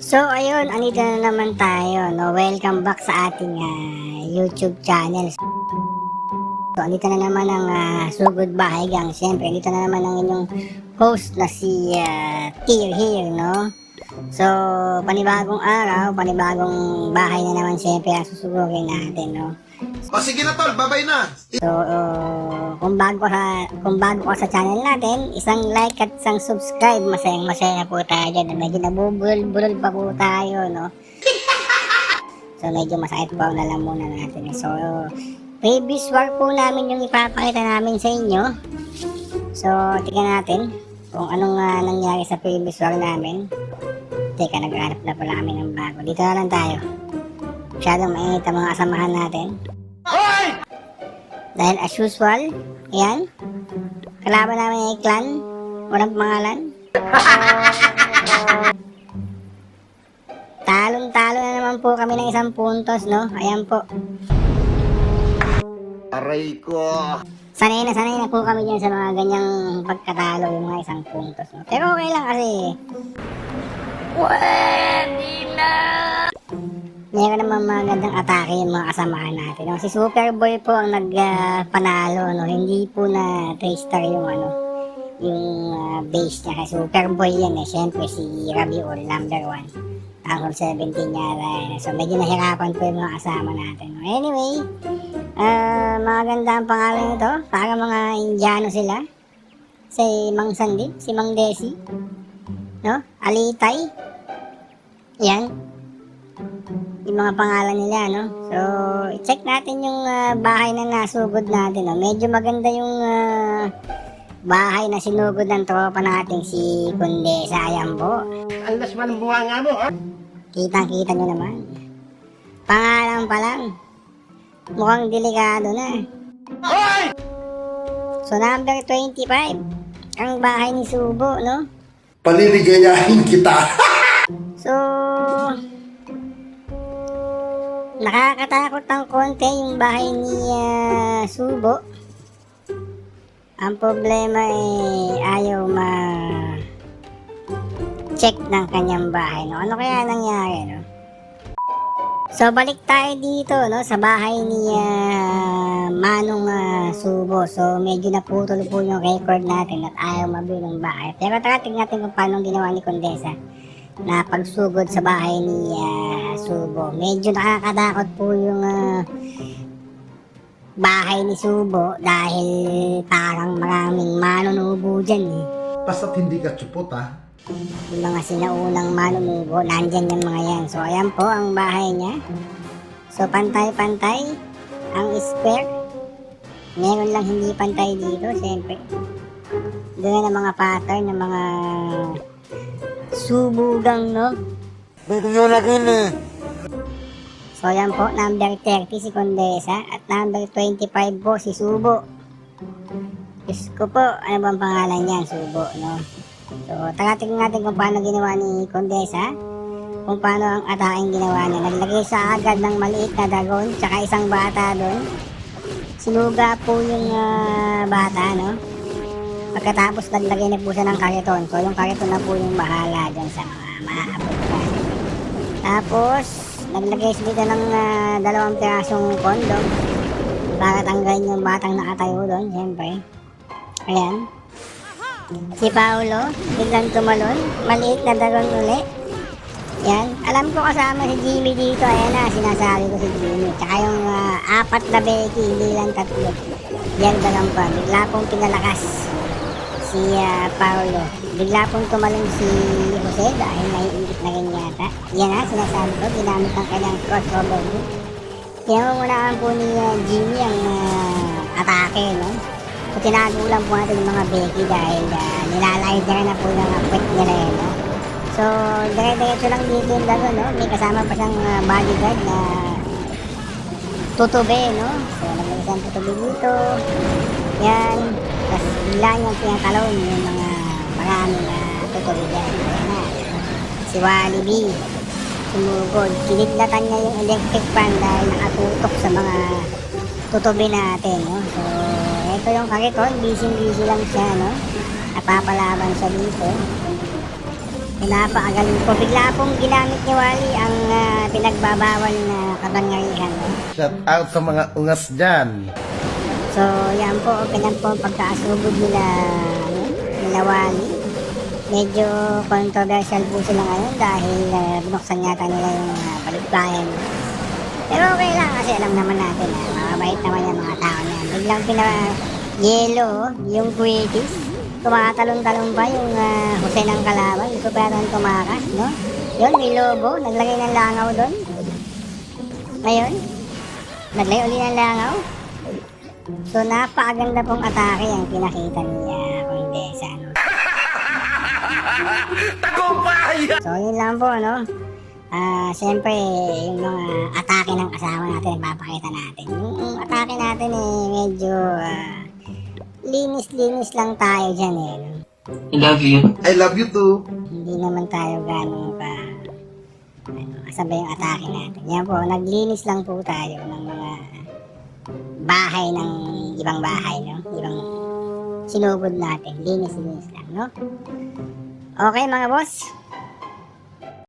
So ayun, andito na naman tayo, no? Welcome back sa ating YouTube channel. So andito na naman ang Sugod Bahay Gang. Siyempre, andito na naman ang inyong host na si Tier here, no? So, panibagong araw, panibagong bahay na naman siyempre ang susugurin natin, no? O sige na tol, babay na. So, kung bago ka sa channel natin, isang like at isang subscribe, masaya po tayo dyan. Medyo nabubulol pa po tayo, no? So, medyo masakit pa ang lalamunan natin. So, previous work po namin yung ipapakita namin sa inyo. So, tingnan natin kung anong nangyari sa previous work namin. Teka, naghanap na pala kami ng bago. Dito na lang tayo. Masyadong mainit ang mga kasamahan natin. Dahil as usual, yan, kalaban namin ay clan, walang pangalan. Talong-talo na naman po kami ng 1 puntos, no? Ayan po. Aray ko. Sanay na po kami dyan sa mga ganyang pagkatalo, yung mga 1 puntos, no? Pero okay lang kasi, meron naman magandang atake yung mga kasamahan natin, no? Si Superboy po ang nagpanalo, no? Hindi po na 3-star yung yung base niya. Kasi Superboy yan eh. Siyempre si Rabiol, number 1. Tangkol 17 yata. So medyo nahirapan po yung mga kasama natin, no? Anyway, maganda ang pangalan nito. Para mga Indiano sila. Si Mang Sandip, si Mang Desi, no? Alitay. Yan. Yung mga pangalan nila, no? So, i-check natin yung bahay na nasugod natin, no? Medyo maganda yung bahay na sinugod ng tropa natin si Condesa. Ayan po. Ang lasman ng bunga nga mo, ha? Kitang-kita nyo naman. Pangalan pa lang. Mukhang delikado na. Hoy! So, number 25. Ang bahay ni Subo, no? Paliligayahin kita. So, nakakatakot ng konti yung bahay ni Subo. Ang problema ayaw ma-check ng kanyang bahay, no? Ano kaya nangyari, no? So, balik tayo dito, no? Sa bahay ni Manong Subo. So, medyo naputol po yung record natin at ayaw mabili ng bahay. Pero tara, tingnan natin kung paano ginawa ni Condesa na pagsugod sa bahay ni Subo. Medyo nakakatakot po yung bahay ni Subo dahil parang maraming manunubo dyan eh. Basta't hindi ka tsupot, ha? Yung mga sinaunang manunubo, nandyan yung mga yan. So ayan po ang bahay niya. So pantay-pantay ang square. Meron lang hindi pantay dito, siyempre. Doon ang mga pattern ng mga subugang, no? Bago nyo lagin eh. So yan po, number 30 si Condesa at number 25 po si Subo. Diyos ko po, ano bang pangalan niyan? Subo, no? So tara, tingnan natin kung paano ginawa ni Condesa, kung paano ang ataking ginawa niya. Naglagay sa agad ng maliit na dagon tsaka isang bata doon. Sinuga po yung bata, no? Pagkatapos naglagay na po siya ng kariton. So yung kariton na po yung bahala dyan sa mga maaabot ka. Tapos naglagay siya dito ng 2 pirasong kondom para tanggalin yung batang nakatayo doon, siyempre. Ayan. Si Paolo, biglang tumalon. Maliit na dagon uli. Yan. Alam ko kasama si Jimmy dito. Ayan na, sinasabi ko si Jimmy. Tsaka yung 4 na Becky, hindi lang 3. Yan dalang pa. Bigla pong pinalakas si Paolo. Bigla pong tumalon si Jose dahil naiingit na rin yata. Yan na, sinasabi ko. Ginamit ng kanyang crossover move. Kaya mamunaan po ni Jimmy ang atake, no? So, tinagulan po natin yung mga Becky dahil nilalaider na po yung quick nila, no? So, dire-diretso lang dito yung dago, no? May kasama pa siyang bodyguard na tutube, no? So, naglagay siyang tutube dito. Yan. Tapos, bigla niyang pinatalon yung mga maraming tutube dyan. Ayan na. Si Wally B. Sumugod. Kiniglatan niya yung electric fan dahil nakatutok sa mga tutube natin, no? So, ito yung kariton. Busy lang siya, no? Napapalaban siya dito. Napakagaling po. Bigla pong ginamit ni Wally ang pinagbabawal na kabangyarihan. No? Shout out sa mga ungas dyan. So, yan po. Ganyan po ang pagkaasugod nila Wally. Medyo controversial po sila ngayon dahil binuksan yata nila yung balikbayan. Pero okay lang kasi alam naman natin mabait naman yung mga tao na yan. Biglang yellow, yung Quitis. Tumatalon-talon pa yung Jose ng kalaban. Gusto pa yata tumakas, no? Yun, may lobo. Naglagay ng langaw doon. Ngayon, naglagay uli ng langaw. So, napakaganda pong atake ang pinakita ni Condesa, no? So, yun lang po, no? Siyempre, yung mga atake ng kasama natin, papakita natin. Yung atake natin medyo linis-linis lang tayo dyan no? I love you. I love you too. Hindi naman tayo gano'ng kasabay yung atake natin. Yan po, naglinis lang po tayo ng mga bahay ng ibang bahay, no? Ibang sinugod natin. Linis-linis lang, no? Okay mga boss.